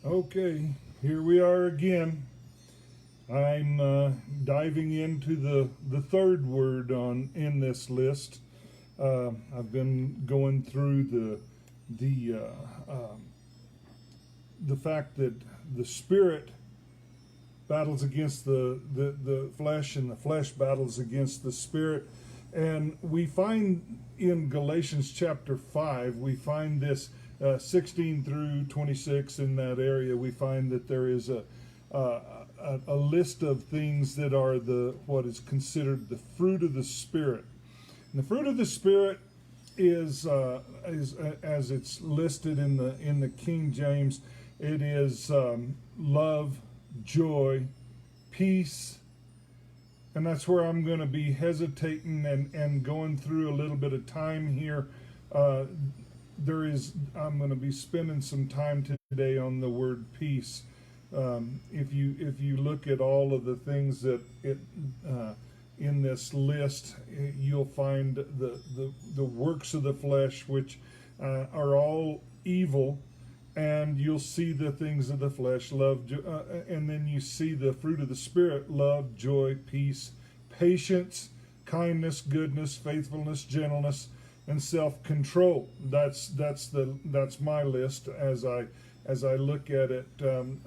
Okay, here we are again. I'm diving into the third word on in this list. I've been going through the fact that the spirit battles against the flesh, and the flesh battles against the spirit. And we find in Galatians chapter 5, we find this 16 through 26 in that area. We find that there is a list of things that are what is considered the fruit of the Spirit. And the fruit of the Spirit is as it's listed in the King James. It is love, joy, peace, and that's where I'm going to be hesitating and going through a little bit of time here. I'm going to be spending some time today on the word peace. If you look at all of the things that in this list, you'll find the works of the flesh, which are all evil. And you'll see the things of the flesh, love, and then you see the fruit of the Spirit: love, joy, peace, patience, kindness, goodness, faithfulness, gentleness, and self-control. That's my list as I look at it.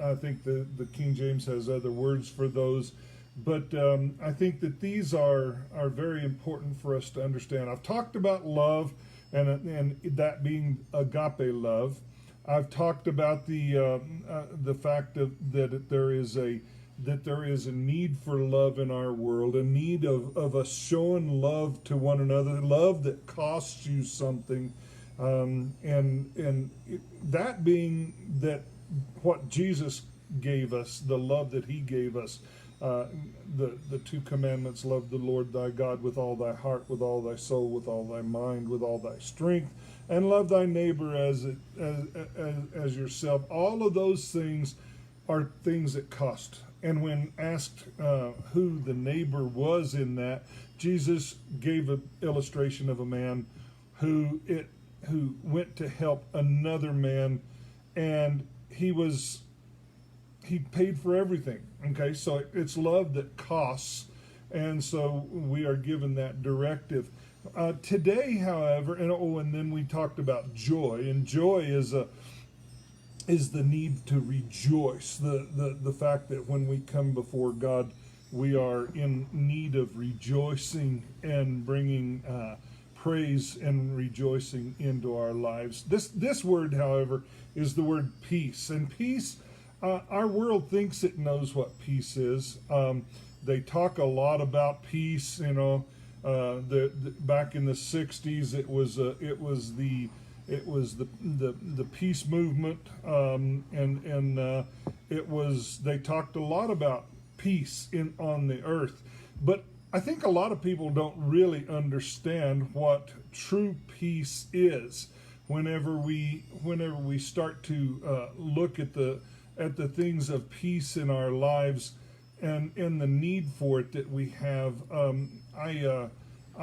I think the King James has other words for those, but I think that these are very important for us to understand. I've talked about love and that being agape love. I've talked about the fact that there is a need for love in our world, a need of us showing love to one another, love that costs you something, that being that what Jesus gave us, the love that He gave us. The two commandments: love the Lord thy God with all thy heart, with all thy soul, with all thy mind, with all thy strength, and love thy neighbor as yourself. All of those things are things that cost. And when asked who the neighbor was in that, Jesus gave an illustration of a man who went to help another man, and he paid for everything. Okay, so it's love that costs, and so we are given that directive. Today, however, and then we talked about joy, and joy is the need to rejoice. The fact that when we come before God, we are in need of rejoicing and bringing praise and rejoicing into our lives. This word, however, is the word peace, and peace. Our world thinks it knows what peace is. They talk a lot about peace. Back in the '60s, it was the peace movement, they talked a lot about peace on the earth. But I think a lot of people don't really understand what true peace is. Whenever we start to look at the things of peace in our lives and the need for it that we have, I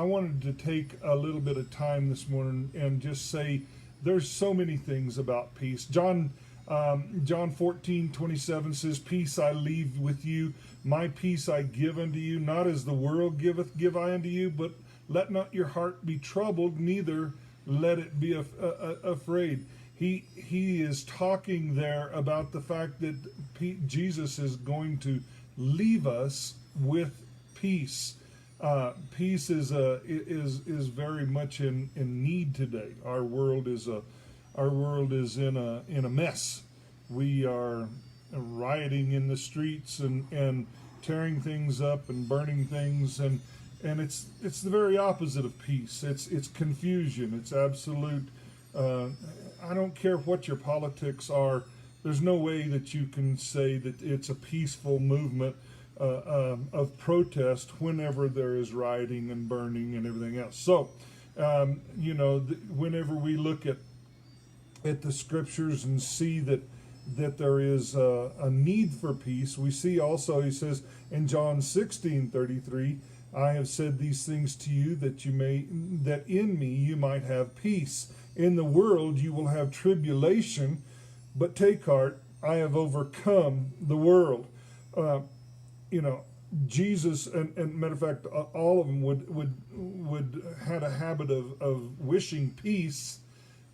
wanted to take a little bit of time this morning and just say there's so many things about peace. John 14:27 says, "Peace I leave with you, my peace I give unto you, not as the world giveth, give I unto you, but let not your heart be troubled, neither let it be afraid." He is talking there about the fact that Jesus is going to leave us with peace. Peace is very much in need today. Our world is in a mess. We are rioting in the streets and tearing things up and burning things, and it's the very opposite of peace. It's confusion. It's absolute. I don't care what your politics are. There's no way that you can say that it's a peaceful movement of protest whenever there is rioting and burning and everything else. So, whenever we look at the scriptures and see that there is a need for peace, we see also, he says in John 16:33, "I have said these things to you that in me you might have peace. In the world you will have tribulation, but take heart, I have overcome the world. You know, Jesus, and matter of fact, all of them would had a habit of wishing peace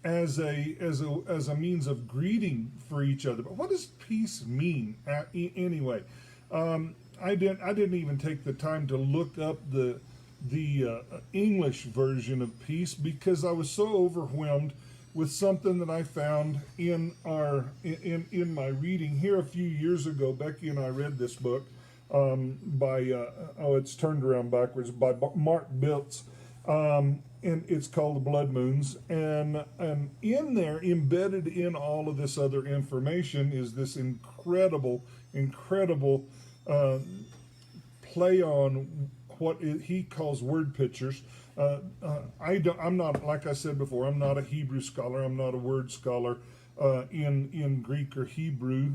as a means of greeting for each other. But what does peace mean anyway? I didn't even take the time to look up the English version of peace because I was so overwhelmed with something that I found in my reading here a few years ago. Becky and I read this book by it's turned around backwards, by Mark Biltz, and it's called The Blood Moons. And in there, embedded in all of this other information, is this incredible play on what he calls word pictures. I'm not, like I said before, I'm not a Hebrew scholar. I'm not a word scholar in Greek or Hebrew.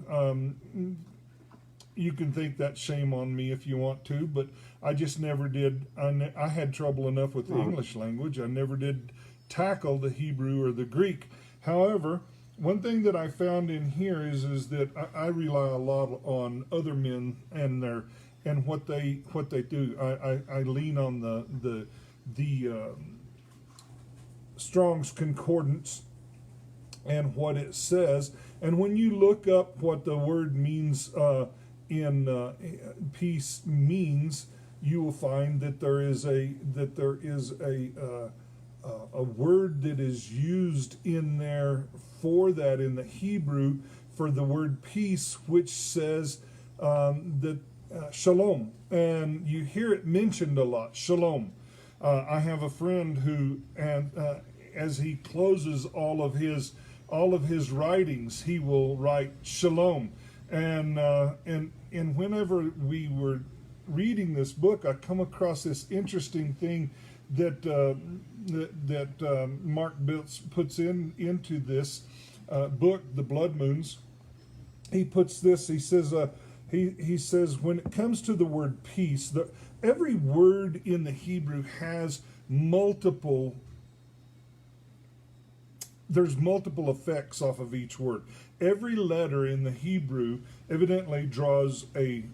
You can think that shame on me if you want to, but I just never did. I had trouble enough with the English language. I never did tackle the Hebrew or the Greek. However, one thing that I found in here is that I rely a lot on other men and what they do. I lean on the Strong's Concordance and what it says. And when you look up what the word means in peace means, you will find that there is a word that is used in there for that in the Hebrew for the word peace, which says that shalom, and you hear it mentioned a lot. Shalom. I have a friend who, and as he closes all of his writings, he will write shalom. And whenever we were reading this book, I come across this interesting thing that Mark Biltz puts into this book, The Blood Moons. He puts this. He says. He says, when it comes to the word peace, every word in the Hebrew has multiple effects off of each word. Every letter in the Hebrew evidently draws a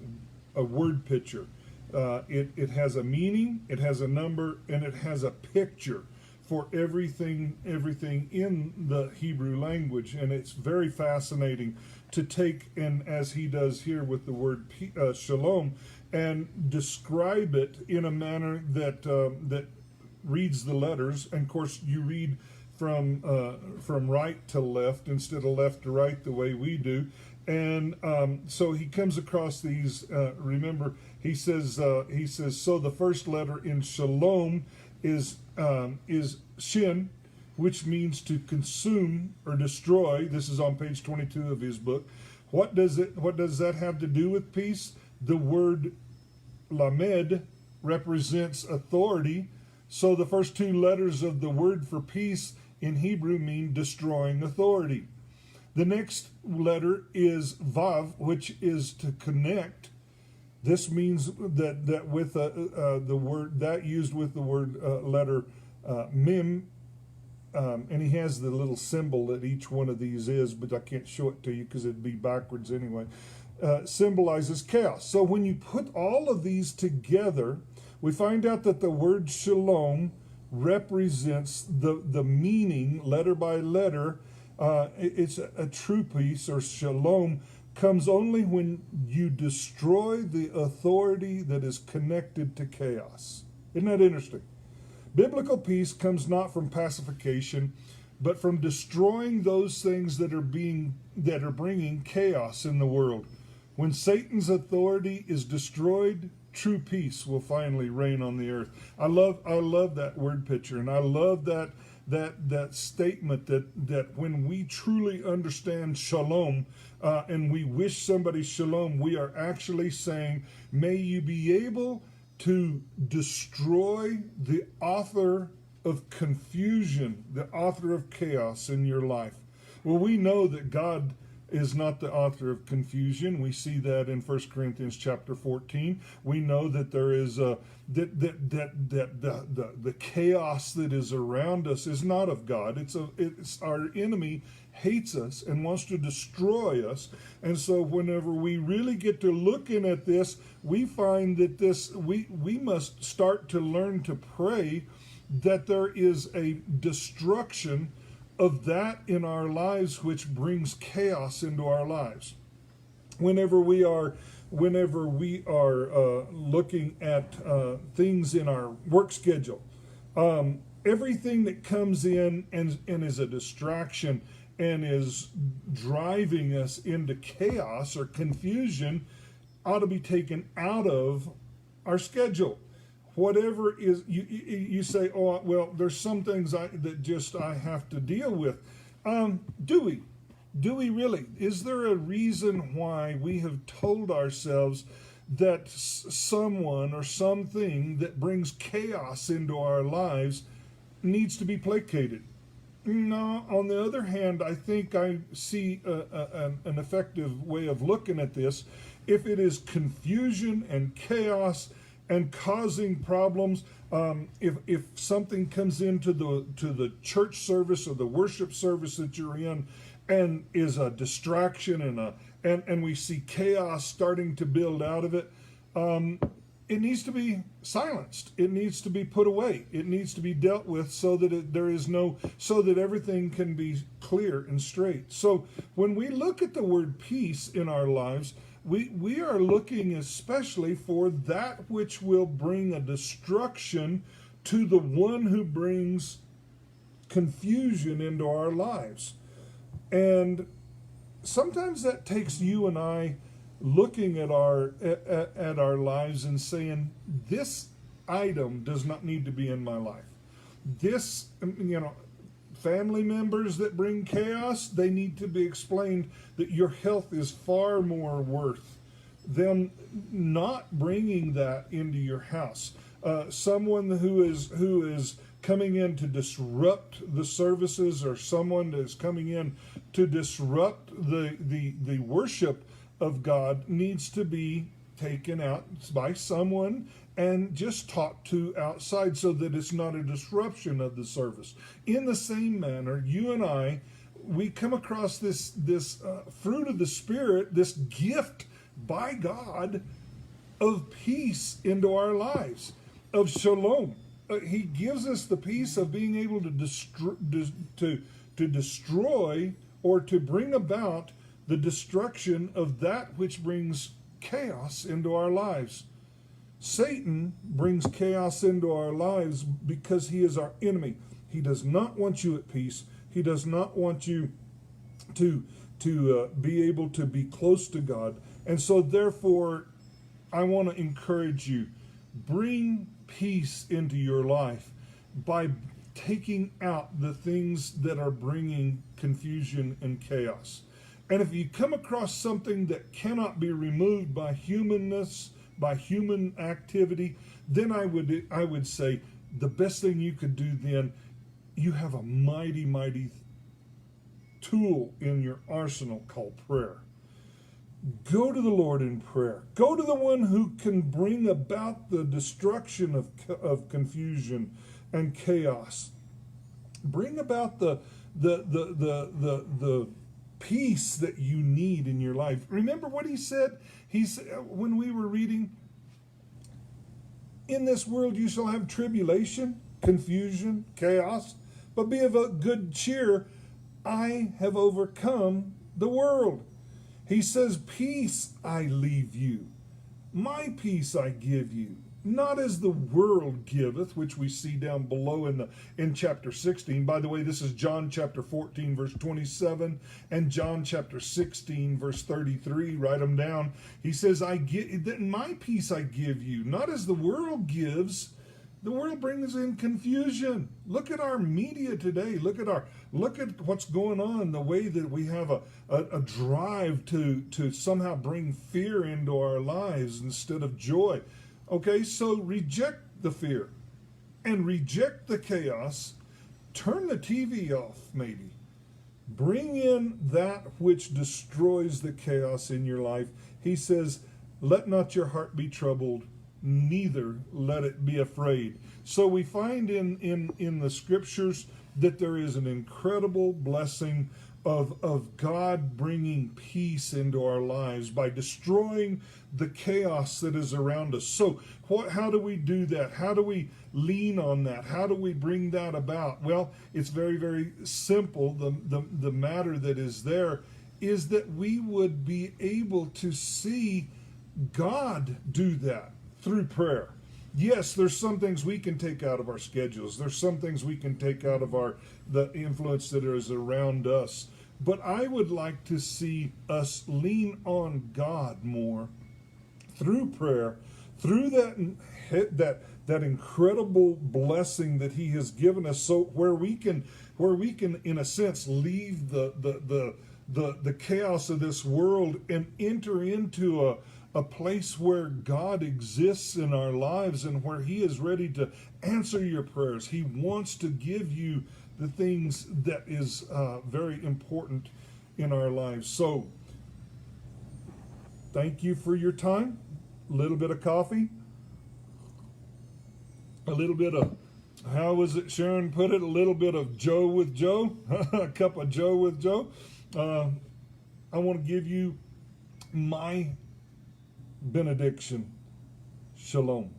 word picture. It has a meaning, it has a number, and it has a picture for everything in the Hebrew language. And it's very fascinating to take, and as he does here with the word shalom, and describe it in a manner that reads the letters. And of course, you read from right to left instead of left to right the way we do. And so he comes across these. Remember, he says so. The first letter in shalom is shin, which means to consume or destroy. This is on page 22 of his book. What does that have to do with peace? The word lamed represents authority. So the first two letters of the word for peace in Hebrew mean destroying authority. The next letter is vav, which is to connect. This means that with the word that used with the word letter mim. And he has the little symbol that each one of these is, but I can't show it to you because it'd be backwards anyway. Symbolizes chaos. So when you put all of these together, we find out that the word shalom represents the meaning, letter by letter. It's a true peace, or shalom, comes only when you destroy the authority that is connected to chaos. Isn't that interesting? Biblical peace comes not from pacification, but from destroying those things that are bringing chaos in the world. When Satan's authority is destroyed, true peace will finally reign on the earth. I love that word picture, and I love that statement that when we truly understand shalom and we wish somebody shalom, we are actually saying, may you be able to destroy the author of confusion, the author of chaos in your life. Well, we know that God is not the author of confusion. We see that in 1 Corinthians chapter 14. We know that there is the chaos that is around us is not of God. It's our enemy hates us and wants to destroy us. And so whenever we really get to looking at this, we find that we must start to learn to pray that there is a destruction of that in our lives which brings chaos into our lives. Whenever we are looking at things in our work schedule, everything that comes in and is a distraction and is driving us into chaos or confusion ought to be taken out of our schedule. Whatever is, you say, oh, well, there's some things that I have to deal with. Do we? Do we really? Is there a reason why we have told ourselves that someone or something that brings chaos into our lives needs to be placated? No. On the other hand, I think I see an effective way of looking at this. If it is confusion and chaos and causing problems, if something comes into the church service or the worship service that you're in and is a distraction and we see chaos starting to build out of it, it needs to be silenced. It needs to be put away. It needs to be dealt with so that so that everything can be clear and straight. So when we look at the word peace in our lives, we are looking especially for that which will bring a destruction to the one who brings confusion into our lives. And sometimes that takes you and I looking at our lives and saying, this item does not need to be in my life. This, family members that bring chaos, they need to be explained that your health is far more worth them not bringing that into your house. Someone who is coming in to disrupt the services, or someone that is coming in to disrupt the worship of God, needs to be taken out by someone and just talked to outside so that it's not a disruption of the service. In the same manner, you and I, we come across this fruit of the Spirit, this gift by God of peace into our lives, of shalom. He gives us the peace of being able to destroy or to bring about the destruction of that which brings chaos into our lives. Satan brings chaos into our lives because he is our enemy. He does not want you at peace. He does not want you to be able to be close to God. And so therefore, I want to encourage you, bring peace into your life by taking out the things that are bringing confusion and chaos. And if you come across something that cannot be removed by humanness, by human activity, then I would say the best thing you could do then, you have a mighty, mighty tool in your arsenal called prayer. Go to the Lord in prayer. Go to the one who can bring about the destruction of confusion and chaos. Bring about the peace that you need in your life. Remember what he said? He said when we were reading, in this world you shall have tribulation, confusion, chaos, but be of a good cheer. I have overcome the world. He says, peace I leave you, my peace I give you, not as the world giveth, which we see down below in chapter 16. By the way, this is John chapter 14, verse 27, and John chapter 16, verse 33. Write them down. He says, my peace I give you, not as the world gives. The world brings in confusion. Look at our media today. Look at what's going on, the way that we have a drive to somehow bring fear into our lives instead of joy. Okay, so reject the fear and reject the chaos. Turn the TV off, maybe. Bring in that which destroys the chaos in your life. He says, let not your heart be troubled, neither let it be afraid. So we find in the scriptures that there is an incredible blessing of God bringing peace into our lives by destroying the chaos that is around us. So how do we do that? How do we lean on that? How do we bring that about? Well, it's very, very simple. The matter that is there is that we would be able to see God do that through prayer. Yes, there's some things we can take out of our schedules. There's some things we can take out of the influence that is around us. But I would like to see us lean on God more through prayer, through that incredible blessing that He has given us, so where we can in a sense leave the chaos of this world and enter into a place where God exists in our lives and where He is ready to answer your prayers. He wants to give you the things that is very important in our lives. So, thank you for your time. A little bit of coffee. A little bit of, how was it Sharon put it? A little bit of Joe with Joe. A cup of Joe with Joe. I want to give you my benediction. Shalom.